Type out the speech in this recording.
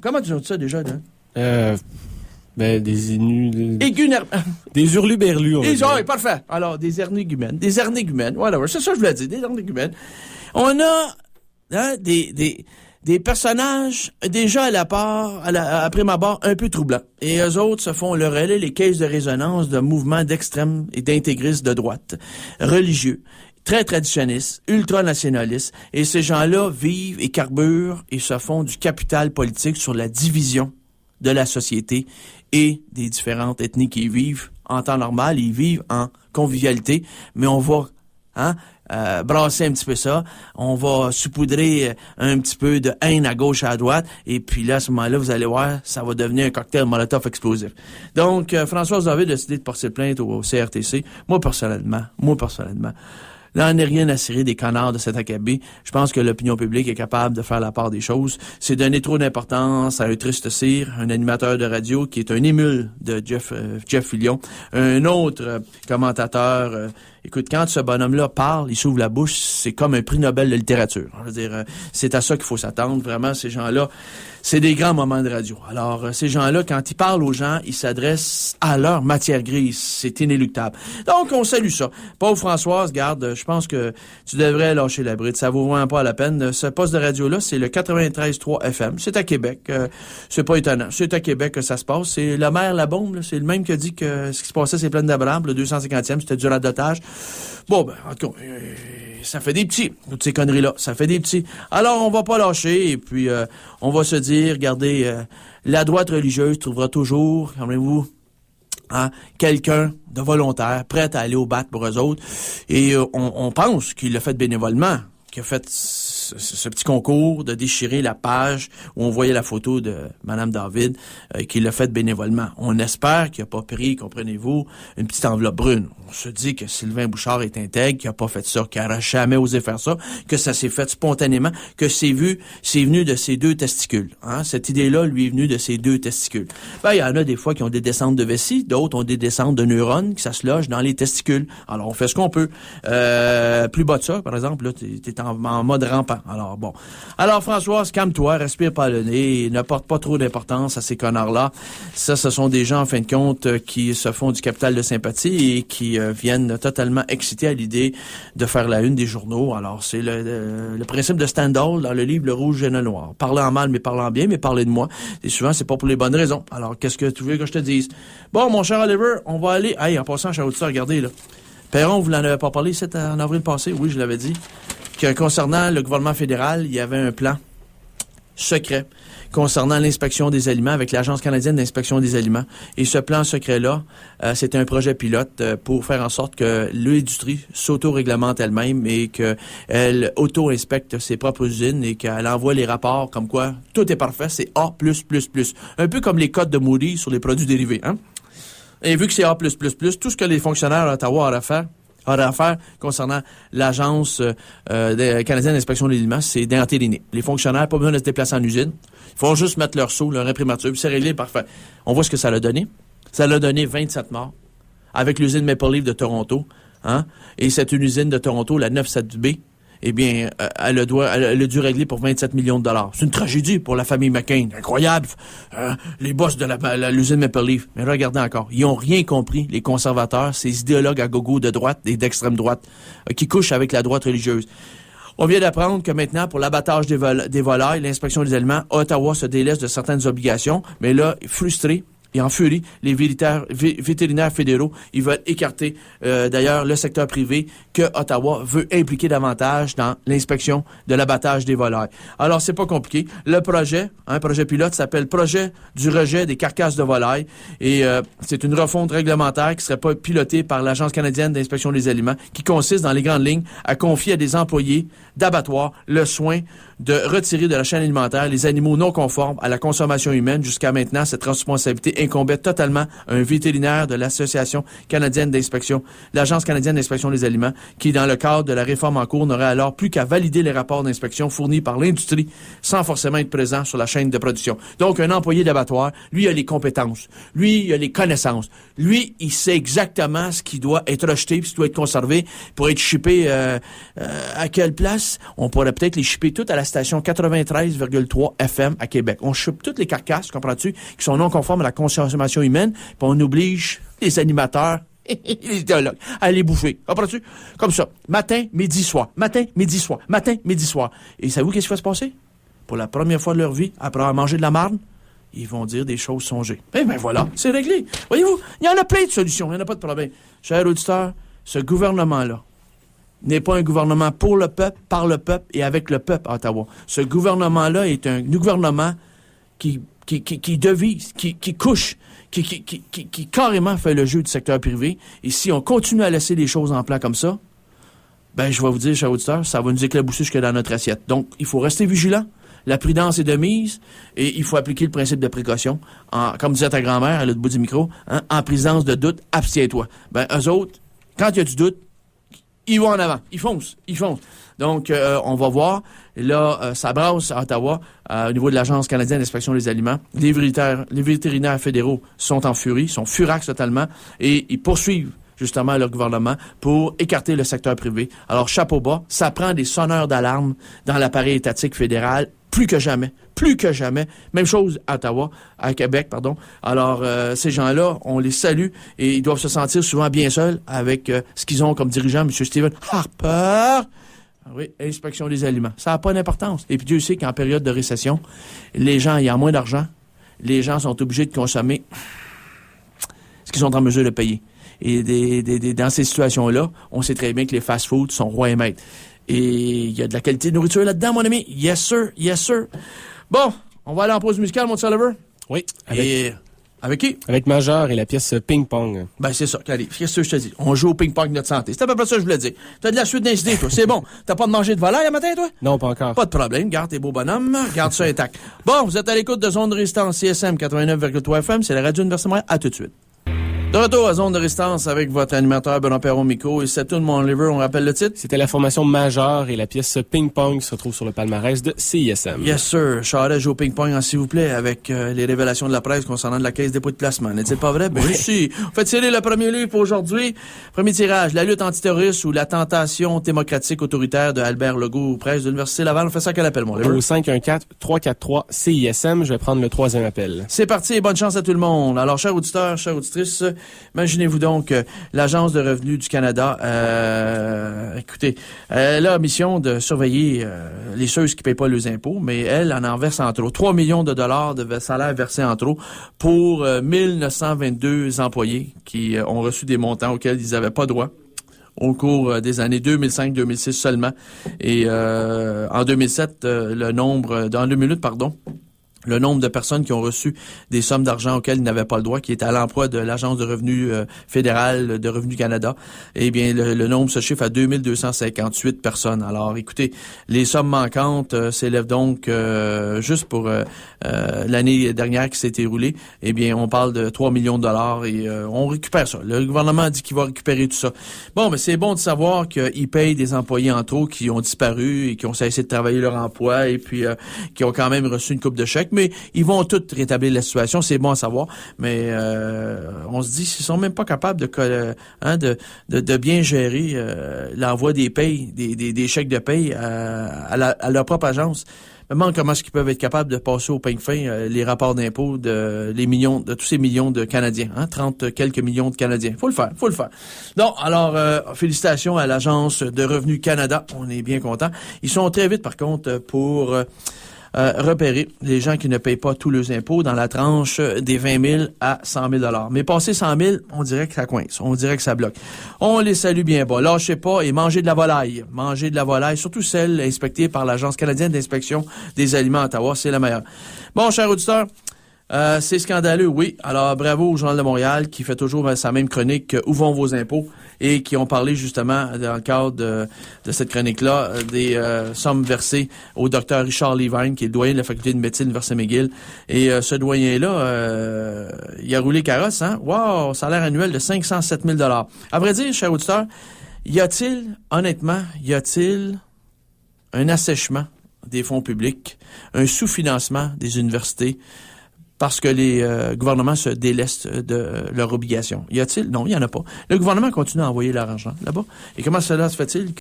Comment tu dis ça déjà, là? Des Des hurluberlus, on va dire. Oui, parfait. Alors, des énergumènes, whatever. C'est ça que je voulais dire, des énergumènes. On a des personnages déjà à prime abord, un peu troublants. Et eux autres se font le relais, les caisses de résonance de mouvements d'extrême et d'intégristes de droite, religieux, très traditionnistes, ultranationalistes. Et ces gens-là vivent et carburent et se font du capital politique sur la division de la société et des différentes ethnies qui y vivent en temps normal. Ils vivent en convivialité, mais on va brasser un petit peu ça. On va saupoudrer un petit peu de haine à gauche et à droite. Et puis là, à ce moment-là, vous allez voir, ça va devenir un cocktail Molotov explosif. Donc, Françoise David a décidé de porter plainte au CRTC. Moi, personnellement, là, n'est rien à cirer des connards de cet acabit. Je pense que l'opinion publique est capable de faire la part des choses. C'est donner trop d'importance à un triste cire, un animateur de radio qui est un émule de Jeff Fillion. Un autre commentateur. Écoute, quand ce bonhomme-là parle, il s'ouvre la bouche, c'est comme un prix Nobel de littérature. Je veux dire, c'est à ça qu'il faut s'attendre. Vraiment, ces gens-là, c'est des grands moments de radio. Alors, ces gens-là, quand ils parlent aux gens, ils s'adressent à leur matière grise. C'est inéluctable. Donc, on salue ça. Pauvre Françoise, garde, je pense que tu devrais lâcher la bride. Ça vaut vraiment pas la peine. Ce poste de radio-là, c'est le 93.3 FM. C'est à Québec. C'est pas étonnant. C'est à Québec que ça se passe. C'est le maire La Bombe, là. C'est le même qui a dit que ce qui se passait, c'est Plaine d'Abraham, le 250e, c'était du radotage. Bon, ben, en tout cas, ça fait des petits, toutes ces conneries-là. Ça fait des petits. Alors, on va pas lâcher, et puis on va se dire, regardez, la droite religieuse trouvera toujours, rappelez-vous, quelqu'un de volontaire, prêt à aller au bat pour eux autres. Et on pense qu'il l'a fait bénévolement, qu'il a fait ce petit concours de déchirer la page où on voyait la photo de Mme David, qu'il l'a fait bénévolement. On espère qu'il n'a pas pris, comprenez-vous, une petite enveloppe brune. On se dit que Sylvain Bouchard est intègre, qu'il n'a pas fait ça, qu'il n'aurait jamais osé faire ça, que ça s'est fait spontanément, que c'est venu de ses deux testicules. Cette idée-là, lui, est venue de ses deux testicules. Ben, il y en a des fois qui ont des descentes de vessie, d'autres ont des descentes de neurones, qui ça se loge dans les testicules. Alors, on fait ce qu'on peut. Plus bas de ça, par exemple, là, t'es en mode rampant. Alors, bon. Alors, Françoise, calme-toi, respire par le nez, ne porte pas trop d'importance à ces connards-là. Ça, ce sont des gens, en fin de compte, qui se font du capital de sympathie et qui viennent totalement excités à l'idée de faire la une des journaux. Alors, c'est le principe de Stendhal dans le livre Le Rouge et le Noir. Parler en mal, mais parler en bien, mais parler de moi. Et souvent, c'est pas pour les bonnes raisons. Alors, qu'est-ce que tu veux que je te dise? Bon, mon cher Oliver, on va aller... Hey, en passant, cher auditeur, regardez, là. Perron, vous n'en avez pas parlé en avril passé? Oui, je l'avais dit. Que concernant le gouvernement fédéral, il y avait un plan secret concernant l'inspection des aliments avec l'Agence canadienne d'inspection des aliments. Et ce plan secret-là, c'était un projet pilote pour faire en sorte que l'industrie s'auto-réglemente elle-même et qu'elle auto-inspecte ses propres usines et qu'elle envoie les rapports comme quoi tout est parfait, c'est A+++. Un peu comme les codes de Moody sur les produits dérivés. Et vu que c'est A+++, tout ce que les fonctionnaires à Ottawa auraient à faire concernant l'Agence canadienne d'inspection des aliments, c'est d'entériner. Les fonctionnaires, pas besoin de se déplacer en usine. Ils font juste mettre leur sceau, leur imprimature, puis c'est réglé, parfait. On voit ce que ça l'a donné. Ça l'a donné 27 morts avec l'usine Maple Leaf de Toronto. Et c'est une usine de Toronto, la 97B, eh bien, elle a dû régler pour 27 millions de dollars. C'est une tragédie pour la famille McCain. Incroyable. Les boss de l'usine Maple Leaf. Mais regardez encore. Ils ont rien compris, les conservateurs, ces idéologues à gogo de droite et d'extrême droite, qui couchent avec la droite religieuse. On vient d'apprendre que maintenant, pour l'abattage des volailles, l'inspection des aliments, Ottawa se délaisse de certaines obligations. Mais là, frustré et en furie, les vétérinaires fédéraux, ils veulent écarter d'ailleurs le secteur privé que Ottawa veut impliquer davantage dans l'inspection de l'abattage des volailles. Alors, c'est pas compliqué. Le projet, un projet pilote, s'appelle Projet du rejet des carcasses de volailles et c'est une refonte réglementaire qui serait pas pilotée par l'Agence canadienne d'inspection des aliments qui consiste, dans les grandes lignes, à confier à des employés d'abattoirs le soin de retirer de la chaîne alimentaire les animaux non conformes à la consommation humaine. Jusqu'à maintenant, cette responsabilité incombait totalement à un vétérinaire de l'Association canadienne d'inspection, l'Agence canadienne d'inspection des aliments, qui, dans le cadre de la réforme en cours, n'aurait alors plus qu'à valider les rapports d'inspection fournis par l'industrie sans forcément être présent sur la chaîne de production. Donc, un employé d'abattoir, lui, a les compétences. Lui, il a les connaissances. Lui, il sait exactement ce qui doit être rejeté, puis ce qui doit être conservé pour être shippé à quelle place. On pourrait peut-être les shipper toutes à la station 93,3 FM à Québec. On ship toutes les carcasses, comprends-tu, qui sont non conformes à la consommation humaine, puis on oblige les animateurs les idéologues à les bouffer. Comprends-tu? Comme ça. Matin, midi, soir. Matin, midi, soir. Matin, midi, soir. Et savez-vous qu'est-ce qui va se passer? Pour la première fois de leur vie, après avoir mangé de la marde, ils vont dire des choses songées. Eh bien voilà, c'est réglé. Voyez-vous, il y en a plein de solutions, il n'y en a pas de problème. Chers auditeurs, ce gouvernement-là n'est pas un gouvernement pour le peuple, par le peuple et avec le peuple à Ottawa. Ce gouvernement-là est un gouvernement qui devise, qui couche, qui carrément fait le jeu du secteur privé. Et si on continue à laisser les choses en plan comme ça, ben je vais vous dire, chers auditeurs, ça va nous éclabousser jusque dans notre assiette. Donc, il faut rester vigilant. La prudence est de mise et il faut appliquer le principe de précaution. Comme disait ta grand-mère à l'autre bout du micro, en présence de doute, abstiens-toi. Ben, eux autres, quand il y a du doute, ils vont en avant. Ils foncent. Donc, on va voir. Là, ça brasse à Ottawa, au niveau de l'Agence canadienne d'inspection des aliments. Les vétérinaires fédéraux sont en furie, sont furax totalement, et ils poursuivent justement leur gouvernement pour écarter le secteur privé. Alors, chapeau bas, ça prend des sonneurs d'alarme dans l'appareil étatique fédéral, plus que jamais. Même chose à Ottawa, à Québec, pardon. Alors, ces gens-là, on les salue et ils doivent se sentir souvent bien seuls avec ce qu'ils ont comme dirigeant, M. Stephen Harper. Oui, inspection des aliments. Ça n'a pas d'importance. Et puis Dieu sait qu'en période de récession, les gens, il y a moins d'argent, les gens sont obligés de consommer ce qu'ils sont en mesure de payer. Et dans ces situations-là, on sait très bien que les fast-foods sont rois et maîtres. Et il y a de la qualité de nourriture là-dedans, mon ami. Yes, sir. Bon, on va aller en pause musicale, mon Oliver. Oui. Avec qui? Avec Major et la pièce Ping Pong. Ben, c'est ça, allez, qu'est-ce que je te dis? On joue au ping-pong de notre santé. C'est à peu près ça que je voulais dire. T'as de la suite d'incidés, toi. C'est bon. T'as pas de manger de volaille à matin, toi? Non, pas encore. Pas de problème. Garde tes beaux bonhommes. Garde ça intact. Bon, vous êtes à l'écoute de Zone de Résistance CSM 89,3 FM. C'est la radio Université Montréal. À tout de suite. De retour à Zone de Résistance avec votre animateur Benoît Perron-Micro et c'est tout mon liver, on rappelle le titre? C'était la formation Major et la pièce Ping Pong se retrouve sur le palmarès de CISM. Yes sir, Charest joue au ping-pong, s'il vous plaît, avec les révélations de la presse concernant de la Caisse dépôt de placement. N'est-il pas vrai? Ben oui. Si. On fait tirer le premier livre pour aujourd'hui. Premier tirage, la lutte antiterroriste ou la tentation démocratique autoritaire de Albert Legault, presse de l'Université Laval. On fait ça à quel appel, mon liver? Au 514-343-CISM, je vais prendre le troisième appel. C'est parti et bonne chance à tout le monde. Alors, chers auditeurs, chères auditrices, imaginez-vous donc l'Agence de revenus du Canada, écoutez, elle a mission de surveiller les ceux qui ne payent pas leurs impôts, mais elle en verse en trop. 3 millions de dollars de salaire versés en trop pour 1922 employés qui ont reçu des montants auxquels ils n'avaient pas droit au cours des années 2005-2006 seulement. Et en 2007, le nombre de personnes qui ont reçu des sommes d'argent auxquelles ils n'avaient pas le droit, qui étaient à l'emploi de l'Agence de revenus fédérale de Revenu Canada, eh bien, le nombre se chiffre à 2258 personnes. Alors, écoutez, les sommes manquantes s'élèvent donc, juste pour l'année dernière qui s'est éroulée, eh bien, on parle de 3 millions de dollars et on récupère ça. Le gouvernement a dit qu'il va récupérer tout ça. Bon, mais c'est bon de savoir qu'ils payent des employés en trop qui ont disparu et qui ont cessé de travailler leur emploi et puis qui ont quand même reçu une coupe de chèques. Mais ils vont tous rétablir la situation, c'est bon à savoir. Mais on se dit, s'ils sont même pas capables de bien gérer l'envoi des payes, des chèques de paye à leur propre agence. Je me demande comment est-ce qu'ils peuvent être capables de passer au peigne fin les rapports d'impôts de tous ces millions de Canadiens, 30 quelques millions de Canadiens. Faut le faire. Donc, alors, félicitations à l'Agence de Revenus Canada. On est bien contents. Ils sont très vite, par contre, pour repérer les gens qui ne payent pas tous leurs impôts dans la tranche des 20 000 à 100 000 $. Mais passer 100 000, on dirait que ça coince, on dirait que ça bloque. On les salue bien bas. Lâchez pas et mangez de la volaille. Mangez de la volaille, surtout celle inspectée par l'Agence canadienne d'inspection des aliments à Ottawa, c'est la meilleure. Bon, chers auditeurs, C'est scandaleux, oui. Alors, bravo au Journal de Montréal qui fait toujours sa même chronique « Où vont vos impôts ?» et qui ont parlé justement, dans le cadre de cette chronique-là, des sommes versées au docteur Richard Levine, qui est le doyen de la faculté de médecine de l'Université McGill. Et ce doyen-là, il a roulé carrosse, hein? Wow! Salaire annuel de 507 000 $. À vrai dire, cher auditeur, honnêtement, y a-t-il un assèchement des fonds publics, un sous-financement des universités, parce que les gouvernements se délestent de leurs obligations? Y a-t-il? Non, il n'y en a pas. Le gouvernement continue à envoyer leur argent là-bas. Et comment cela se fait-il